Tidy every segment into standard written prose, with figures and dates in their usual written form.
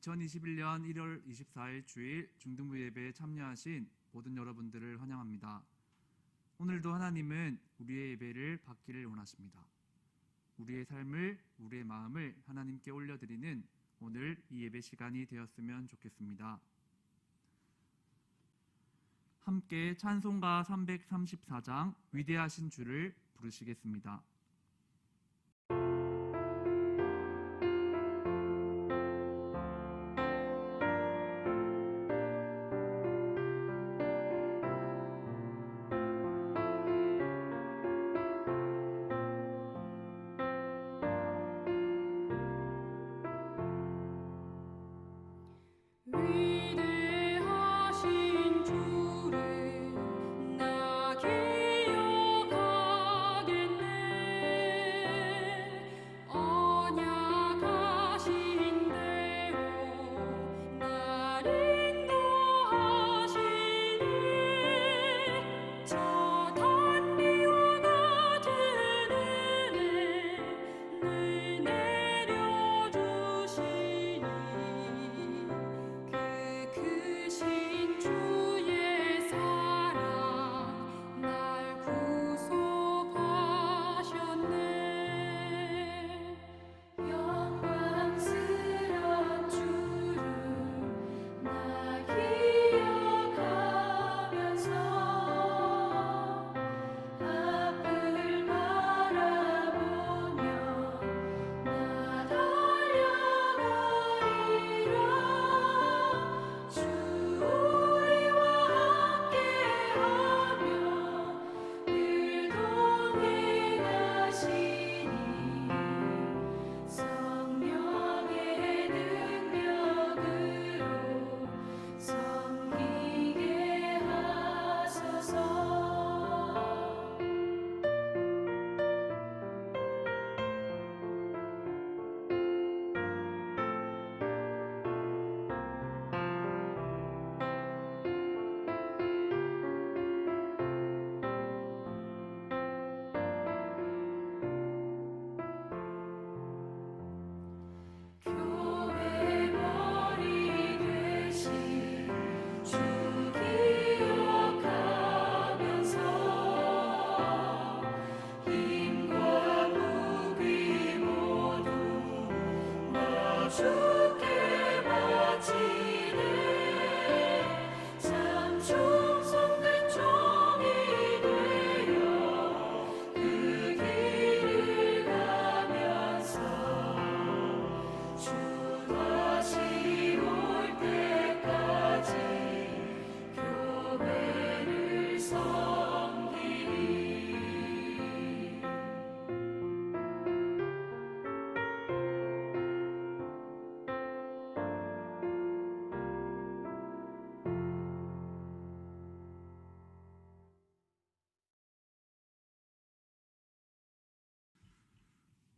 (2021년 1월 24일) 주일 중등부 예배에 참여하신 모든 여러분들을 환영합니다. 오늘도 하나님은 우리의 예배를 받기를 원하십니다. 우리의 삶을, 우리의 마음을 하나님께 올려드리는 오늘 이 예배 시간이 되었으면 좋겠습니다. 함께 찬송가 334장 위대하신 주를 부르시겠습니다.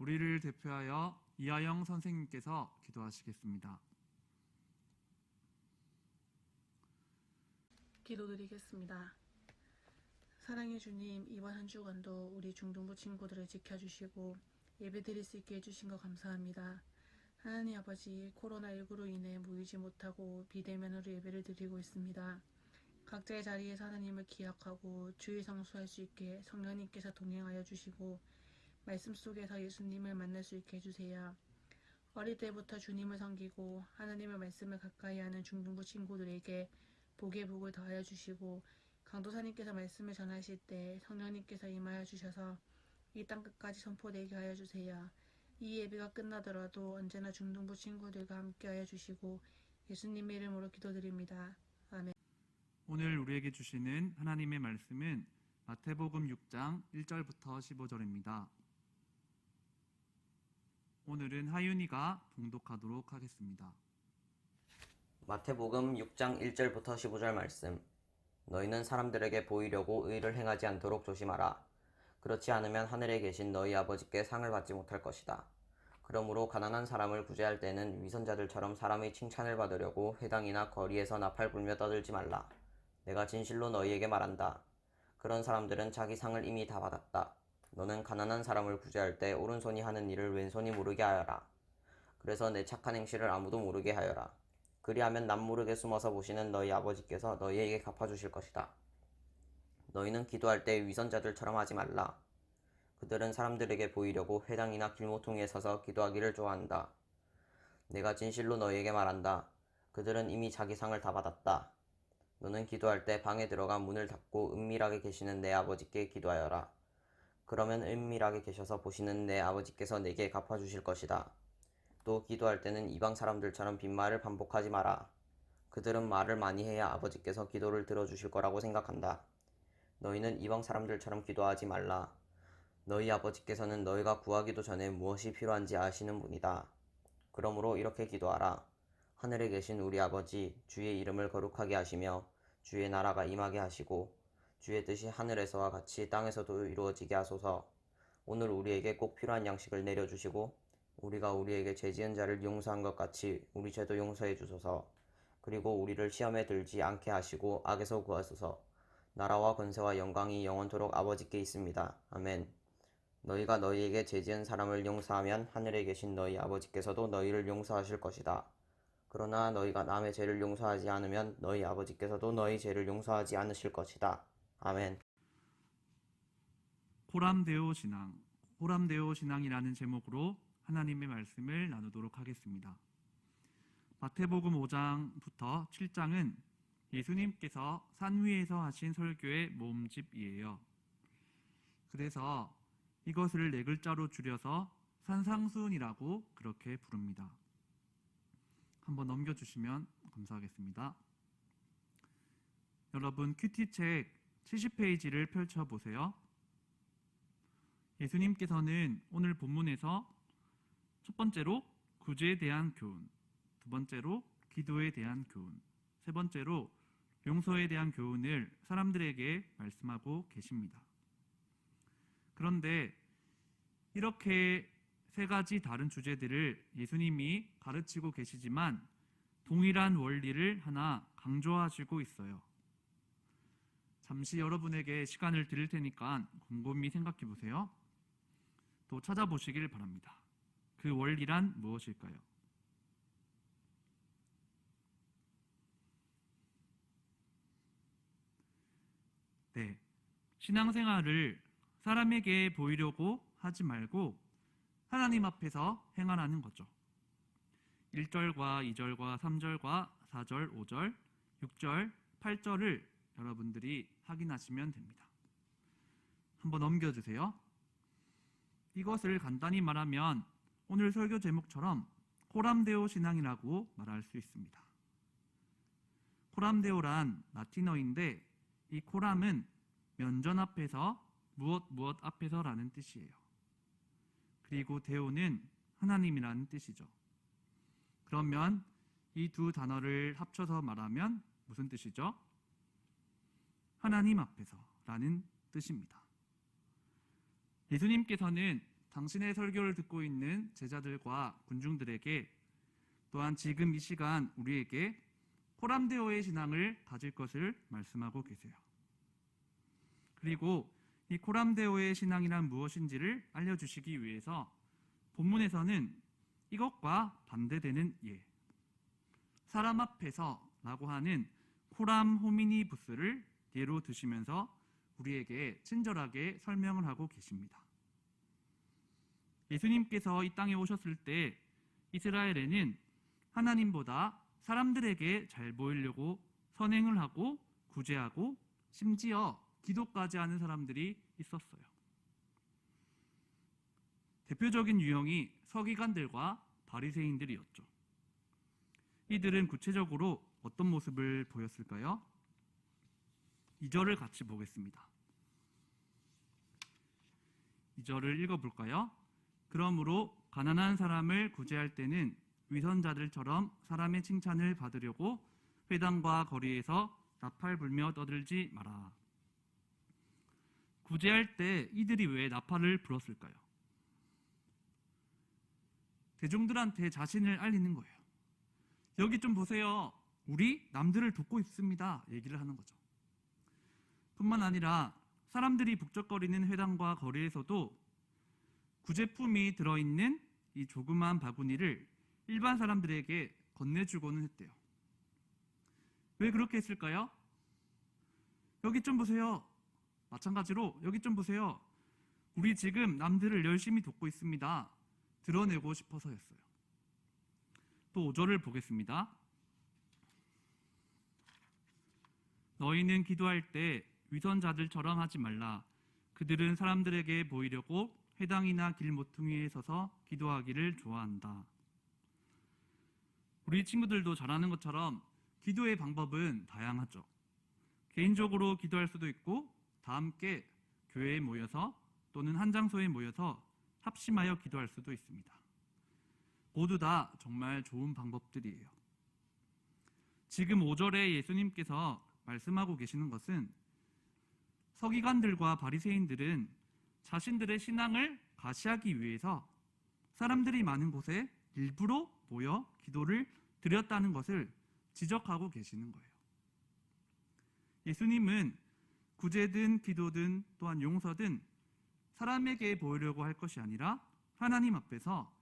우리를 대표하여 이하영 선생님께서 기도하시겠습니다. 기도드리겠습니다. 사랑의 주님, 이번 한 주간도 우리 중등부 친구들을 지켜주시고 예배드릴 수 있게 해주신 거 감사합니다. 하나님 아버지, 코로나19로 인해 모이지 못하고 비대면으로 예배를 드리고 있습니다. 각자의 자리에서 하나님을 기억하고 주의 성수할 수 있게 성령님께서 동행하여 주시고 말씀 속에서 예수님을 만날 수 있게 해주세요. 어릴 때부터 주님을 섬기고 하나님의 말씀을 가까이 하는 중등부 친구들에게 복의 복을 더하여 주시고 강도사님께서 말씀을 전하실 때 성령님께서 임하여 주셔서 이 땅 끝까지 선포되게 하여 주세요. 이 예배가 끝나더라도 언제나 중등부 친구들과 함께 하여 주시고 예수님의 이름으로 기도드립니다. 아멘. 오늘 우리에게 주시는 하나님의 말씀은 마태복음 6장 1절부터 15절입니다. 오늘은 하윤이가 봉독하도록 하겠습니다. 마태복음 6장 1절부터 15절 말씀. 너희는 사람들에게 보이려고 의를 행하지 않도록 조심하라. 그렇지 않으면 하늘에 계신 너희 아버지께 상을 받지 못할 것이다. 그러므로 가난한 사람을 구제할 때는 위선자들처럼 사람의 칭찬을 받으려고 회당이나 거리에서 나팔 불며 떠들지 말라. 내가 진실로 너희에게 말한다. 그런 사람들은 자기 상을 이미 다 받았다. 너는 가난한 사람을 구제할 때 오른손이 하는 일을 왼손이 모르게 하여라. 그래서 내 착한 행실을 아무도 모르게 하여라. 그리하면 남 모르게 숨어서 보시는 너희 아버지께서 너희에게 갚아주실 것이다. 너희는 기도할 때 위선자들처럼 하지 말라. 그들은 사람들에게 보이려고 회당이나 길모퉁이에 서서 기도하기를 좋아한다. 내가 진실로 너희에게 말한다. 그들은 이미 자기 상을 다 받았다. 너는 기도할 때 방에 들어가 문을 닫고 은밀하게 계시는 내 아버지께 기도하여라. 그러면 은밀하게 계셔서 보시는 내 아버지께서 내게 갚아주실 것이다. 또 기도할 때는 이방 사람들처럼 빈말을 반복하지 마라. 그들은 말을 많이 해야 아버지께서 기도를 들어주실 거라고 생각한다. 너희는 이방 사람들처럼 기도하지 말라. 너희 아버지께서는 너희가 구하기도 전에 무엇이 필요한지 아시는 분이다. 그러므로 이렇게 기도하라. 하늘에 계신 우리 아버지, 주의 이름을 거룩하게 하시며 주의 나라가 임하게 하시고 주의 뜻이 하늘에서와 같이 땅에서도 이루어지게 하소서. 오늘 우리에게 꼭 필요한 양식을 내려주시고 우리가 우리에게 죄 지은 자를 용서한 것 같이 우리 죄도 용서해 주소서. 그리고 우리를 시험에 들지 않게 하시고 악에서 구하소서. 나라와 권세와 영광이 영원토록 아버지께 있습니다. 아멘. 너희가 너희에게 죄 지은 사람을 용서하면 하늘에 계신 너희 아버지께서도 너희를 용서하실 것이다. 그러나 너희가 남의 죄를 용서하지 않으면 너희 아버지께서도 너희 죄를 용서하지 않으실 것이다. 아멘. 코람데오 신앙, 코람데오 신앙이라는 제목으로 하나님의 말씀을 나누도록 하겠습니다. 마태복음 5장부터 7장은 예수님께서 산 위에서 하신 설교의 모음집이에요. 그래서 이것을 네 글자로 줄여서 산상수훈이라고 그렇게 부릅니다. 한번 넘겨주시면 감사하겠습니다. 여러분 큐티책 70페이지를 펼쳐보세요. 예수님께서는 오늘 본문에서 첫 번째로 구제에 대한 교훈, 두 번째로 기도에 대한 교훈, 세 번째로 용서에 대한 교훈을 사람들에게 말씀하고 계십니다. 그런데 이렇게 세 가지 다른 주제들을 예수님이 가르치고 계시지만 동일한 원리를 하나 강조하시고 있어요. 잠시 여러분에게 시간을 드릴 테니까 곰곰이 생각해 보세요. 또 찾아보시길 바랍니다. 그 원리란 무엇일까요? 네, 신앙생활을 사람에게 보이려고 하지 말고 하나님 앞에서 행하라는 거죠. 1절과 2절과 3절과 4절, 5절, 6절, 8절을 여러분들이 확인하시면 됩니다. 한번 넘겨주세요. 이것을 간단히 말하면 오늘 설교 제목처럼 코람데오 신앙이라고 말할 수 있습니다. 코람데오란 라틴어인데 이 코람은 면전 앞에서 무엇 앞에서라는 뜻이에요. 그리고 데오는 하나님이라는 뜻이죠. 그러면 이 두 단어를 합쳐서 말하면 무슨 뜻이죠? 하나님 앞에서라는 뜻입니다. 예수님께서는 당신의 설교를 듣고 있는 제자들과 군중들에게 또한 지금 이 시간 우리에게 코람데오의 신앙을 가질 것을 말씀하고 계세요. 그리고 이 코람데오의 신앙이란 무엇인지를 알려주시기 위해서 본문에서는 이것과 반대되는 예, 사람 앞에서 라고 하는 코람 호미니부스를 예로 드시면서 우리에게 친절하게 설명을 하고 계십니다. 예수님께서 이 땅에 오셨을 때 이스라엘에는 하나님보다 사람들에게 잘 보이려고 선행을 하고 구제하고 심지어 기도까지 하는 사람들이 있었어요. 대표적인 유형이 서기관들과 바리새인들이었죠. 이들은 구체적으로 어떤 모습을 보였을까요? 2절을 같이 보겠습니다. 2절을 읽어볼까요? 그러므로 가난한 사람을 구제할 때는 위선자들처럼 사람의 칭찬을 받으려고 회당과 거리에서 나팔 불며 떠들지 마라. 구제할 때 이들이 왜 나팔을 불었을까요? 대중들한테 자신을 알리는 거예요. 여기 좀 보세요. 우리 남들을 돕고 있습니다. 얘기를 하는 거죠. 뿐만 아니라 사람들이 북적거리는 회당과 거리에서도 구제품이 들어있는 이 조그마한 바구니를 일반 사람들에게 건네주고는 했대요. 왜 그렇게 했을까요? 여기 좀 보세요. 마찬가지로 여기 좀 보세요. 우리 지금 남들을 열심히 돕고 있습니다. 드러내고 싶어서였어요. 또 5절을 보겠습니다. 너희는 기도할 때 위선자들처럼 하지 말라. 그들은 사람들에게 보이려고 회당이나 길 모퉁이에 서서 기도하기를 좋아한다. 우리 친구들도 잘 아는 것처럼 기도의 방법은 다양하죠. 개인적으로 기도할 수도 있고 다 함께 교회에 모여서 또는 한 장소에 모여서 합심하여 기도할 수도 있습니다. 모두 다 정말 좋은 방법들이에요. 지금 5절에 예수님께서 말씀하고 계시는 것은 서기관들과 바리새인들은 자신들의 신앙을 과시하기 위해서 사람들이 많은 곳에 일부러 모여 기도를 드렸다는 것을 지적하고 계시는 거예요. 예수님은 구제든 기도든 또한 용서든 사람에게 보이려고 할 것이 아니라 하나님 앞에서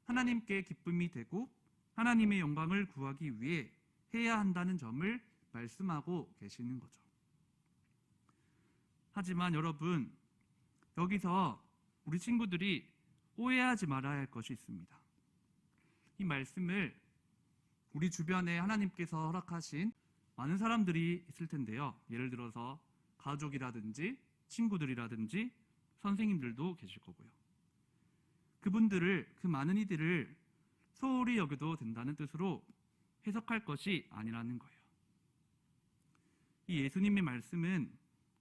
하나님께 기쁨이 되고 하나님의 영광을 구하기 위해 해야 한다는 점을 말씀하고 계시는 거죠. 하지만 여러분, 여기서 우리 친구들이 오해하지 말아야 할 것이 있습니다. 이 말씀을 우리 주변에 하나님께서 허락하신 많은 사람들이 있을 텐데요. 예를 들어서 가족이라든지 친구들이라든지 선생님들도 계실 거고요. 그 많은 이들을 소홀히 여겨도 된다는 뜻으로 해석할 것이 아니라는 거예요. 이 예수님의 말씀은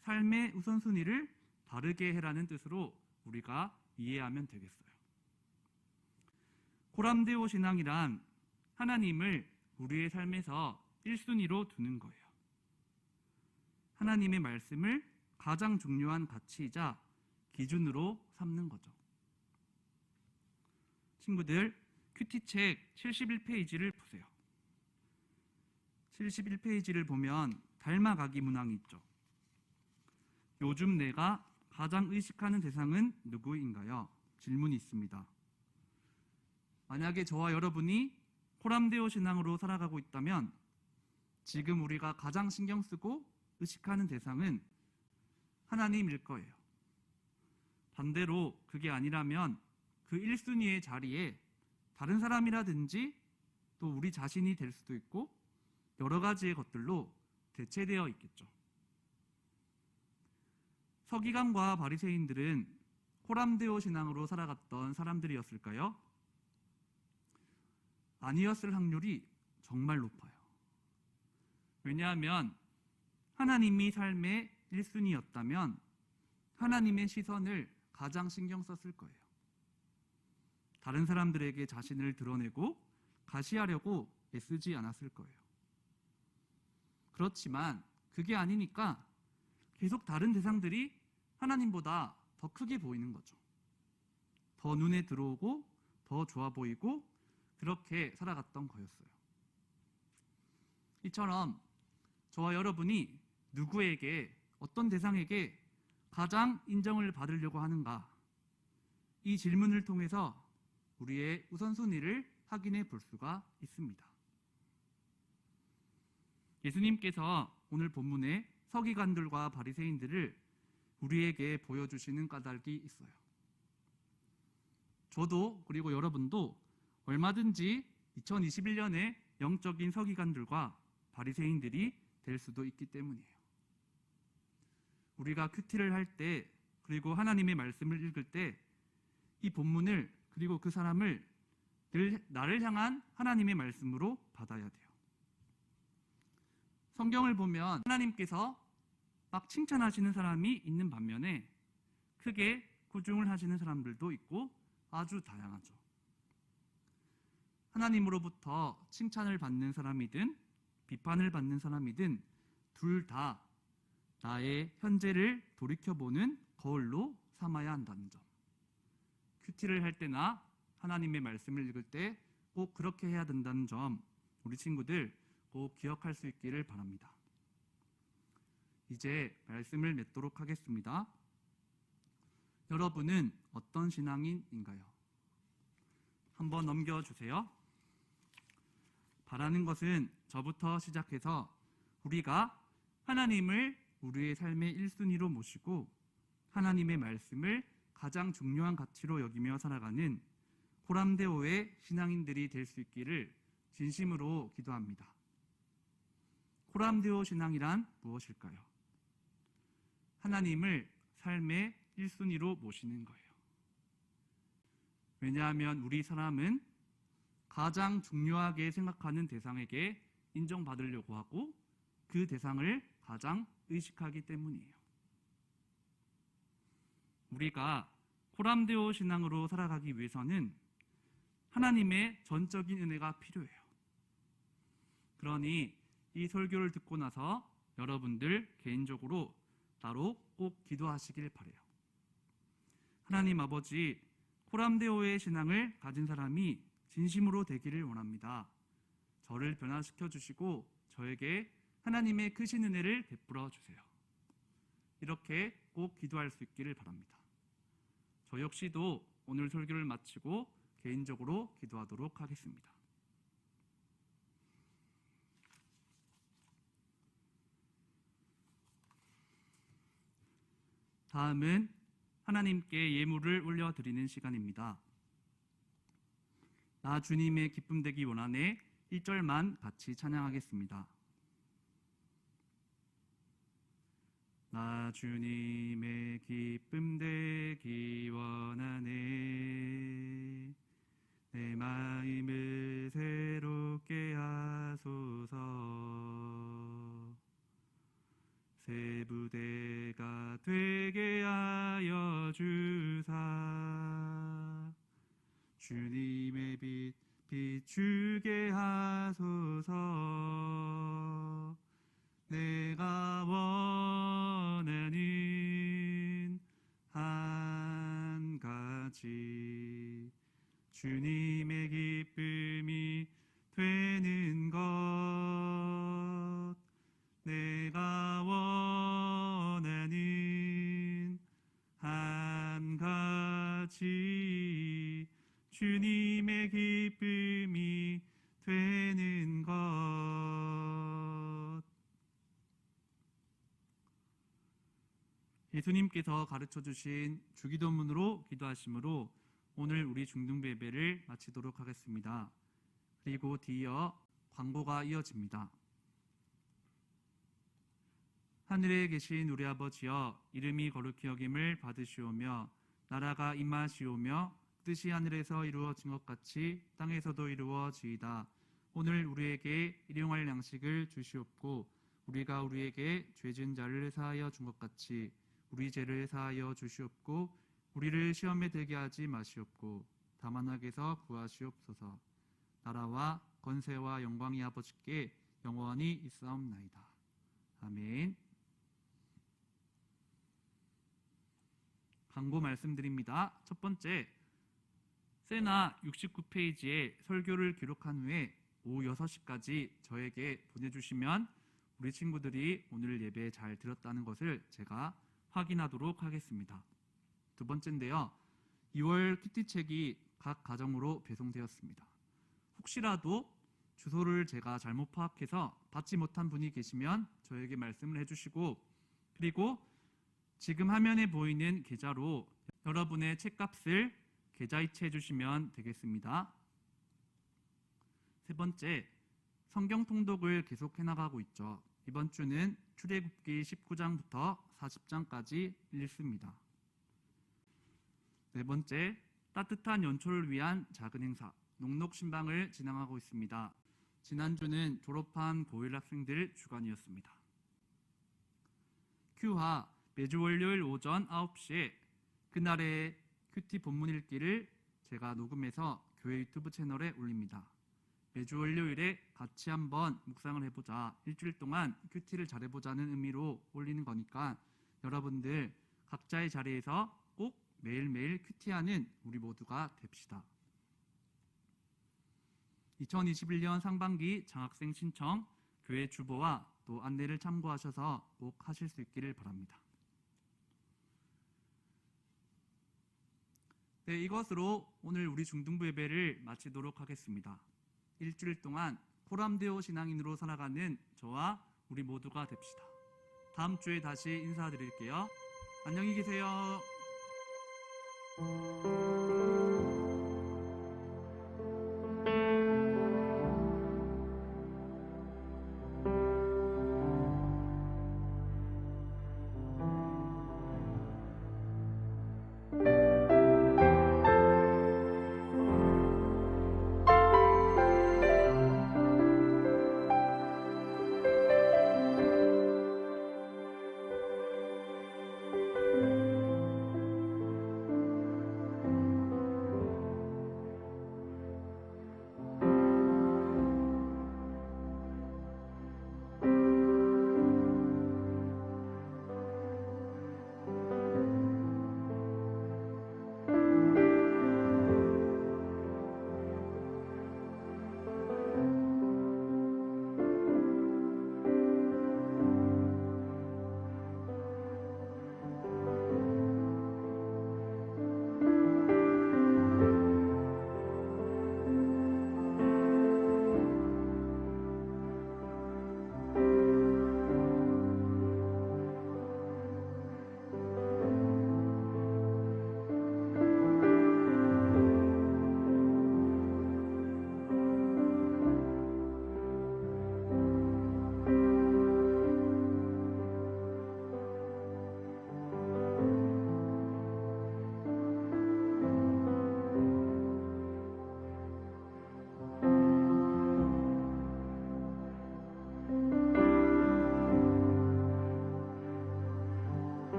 삶의 우선순위를 바르게 해라는 뜻으로 우리가 이해하면 되겠어요. 코람데오 신앙이란 하나님을 우리의 삶에서 1순위로 두는 거예요. 하나님의 말씀을 가장 중요한 가치이자 기준으로 삼는 거죠. 친구들, 큐티책 71페이지를 보세요. 71페이지를 보면 닮아가기 문항이 있죠. 요즘 내가 가장 의식하는 대상은 누구인가요? 질문이 있습니다. 만약에 저와 여러분이 코람데오 신앙으로 살아가고 있다면 지금 우리가 가장 신경 쓰고 의식하는 대상은 하나님일 거예요. 반대로 그게 아니라면 그 1순위의 자리에 다른 사람이라든지 또 우리 자신이 될 수도 있고 여러 가지의 것들로 대체되어 있겠죠. 서기관과 바리새인들은 코람데오 신앙으로 살아갔던 사람들이었을까요? 아니었을 확률이 정말 높아요. 왜냐하면 하나님이 삶의 1순위였다면 하나님의 시선을 가장 신경 썼을 거예요. 다른 사람들에게 자신을 드러내고 가시하려고 애쓰지 않았을 거예요. 그렇지만 그게 아니니까 계속 다른 대상들이 하나님보다 더 크게 보이는 거죠. 더 눈에 들어오고 더 좋아 보이고 그렇게 살아갔던 거였어요. 이처럼 저와 여러분이 누구에게 어떤 대상에게 가장 인정을 받으려고 하는가, 이 질문을 통해서 우리의 우선순위를 확인해 볼 수가 있습니다. 예수님께서 오늘 본문에 서기관들과 바리새인들을 우리에게 보여주시는 까닭이 있어요. 저도 그리고 여러분도 얼마든지 2021년에 영적인 서기관들과 바리새인들이 될 수도 있기 때문이에요. 우리가 큐티를 할 때 그리고 하나님의 말씀을 읽을 때 이 본문을 그리고 그 사람을 나를 향한 하나님의 말씀으로 받아야 돼요. 성경을 보면 하나님께서 막 칭찬하시는 사람이 있는 반면에 크게 꾸중을 하시는 사람들도 있고 아주 다양하죠. 하나님으로부터 칭찬을 받는 사람이든 비판을 받는 사람이든 둘 다 나의 현재를 돌이켜보는 거울로 삼아야 한다는 점. 큐티를 할 때나 하나님의 말씀을 읽을 때 꼭 그렇게 해야 된다는 점 우리 친구들 꼭 기억할 수 있기를 바랍니다. 이제 말씀을 맺도록 하겠습니다. 여러분은 어떤 신앙인인가요? 한번 넘겨주세요. 바라는 것은 저부터 시작해서 우리가 하나님을 우리의 삶의 1순위로 모시고 하나님의 말씀을 가장 중요한 가치로 여기며 살아가는 코람데오의 신앙인들이 될 수 있기를 진심으로 기도합니다. 코람데오 신앙이란 무엇일까요? 하나님을 삶의 1순위로 모시는 거예요. 왜냐하면 우리 사람은 가장 중요하게 생각하는 대상에게 인정받으려고 하고 그 대상을 가장 의식하기 때문이에요. 우리가 코람데오 신앙으로 살아가기 위해서는 하나님의 전적인 은혜가 필요해요. 그러니 이 설교를 듣고 나서 여러분들 개인적으로 따로 꼭 기도하시길 바라요. 하나님 아버지, 코람데오의 신앙을 가진 사람이 진심으로 되기를 원합니다. 저를 변화시켜 주시고 저에게 하나님의 크신 은혜를 베풀어 주세요. 이렇게 꼭 기도할 수 있기를 바랍니다. 저 역시도 오늘 설교를 마치고 개인적으로 기도하도록 하겠습니다. 다음은 하나님께 예물을 올려드리는 시간입니다. 나 주님의 기쁨 되기 원하네 1절만 같이 찬양하겠습니다. 나 주님의 기쁨 되기 원하네 내 마음을 새롭게 하소서 새 부대가 되게 하여 주사 주님의 빛 비추게 하소서 내가 원하는 한 가지 주님의 기쁨이 되는 것 내가 원하는 한 가지 주님의 기쁨이 되는 것 예수님께서 가르쳐 주신 주기도문으로 기도하심으로 오늘 우리 중등부 예배를 마치도록 하겠습니다. 그리고 뒤이어 광고가 이어집니다. 하늘에 계신 우리 아버지여 이름이 거룩히 여김을 받으시오며 나라가 임하시오며 뜻이 하늘에서 이루어진 것 같이 땅에서도 이루어지이다. 오늘 우리에게 일용할 양식을 주시옵고 우리가 우리에게 죄 지은 자를 사하여 준 것 같이 우리 죄를 사하여 주시옵고 우리를 시험에 들게 하지 마시옵고 다만 악에서 구하시옵소서. 나라와 권세와 영광이 아버지께 영원히 있사옵나이다. 아멘. 광고 말씀드립니다. 첫 번째, 세나 69페이지에 설교를 기록한 후에 오후 6시까지 저에게 보내주시면 우리 친구들이 오늘 예배 잘 들었다는 것을 제가 확인하도록 하겠습니다. 두 번째인데요. 2월 큐티책이 각 가정으로 배송되었습니다. 혹시라도 주소를 제가 잘못 파악해서 받지 못한 분이 계시면 저에게 말씀을 해주시고 그리고 지금 화면에 보이는 계좌로 여러분의 책값을 계좌이체해 주시면 되겠습니다. 세 번째, 성경 통독을 계속 해나가고 있죠. 이번 주는 출애굽기 19장부터 40장까지 읽습니다. 네 번째, 따뜻한 연초를 위한 작은 행사, 농록신방을 진행하고 있습니다. 지난주는 졸업한 고1 학생들 주간이었습니다. 큐화, 매주 월요일 오전 9시에 그날의 큐티 본문 읽기를 제가 녹음해서 교회 유튜브 채널에 올립니다. 매주 월요일에 같이 한번 묵상을 해보자, 일주일 동안 큐티를 잘해보자는 의미로 올리는 거니까 여러분들 각자의 자리에서 꼭 매일매일 큐티하는 우리 모두가 됩시다. 2021년 상반기 장학생 신청 교회 주보와 또 안내를 참고하셔서 꼭 하실 수 있기를 바랍니다. 네, 이것으로 오늘 우리 중등부 예배를 마치도록 하겠습니다. 일주일 동안 포람되어 신앙인으로 살아가는 저와 우리 모두가 됩시다. 다음 주에 다시 인사드릴게요. 안녕히 계세요.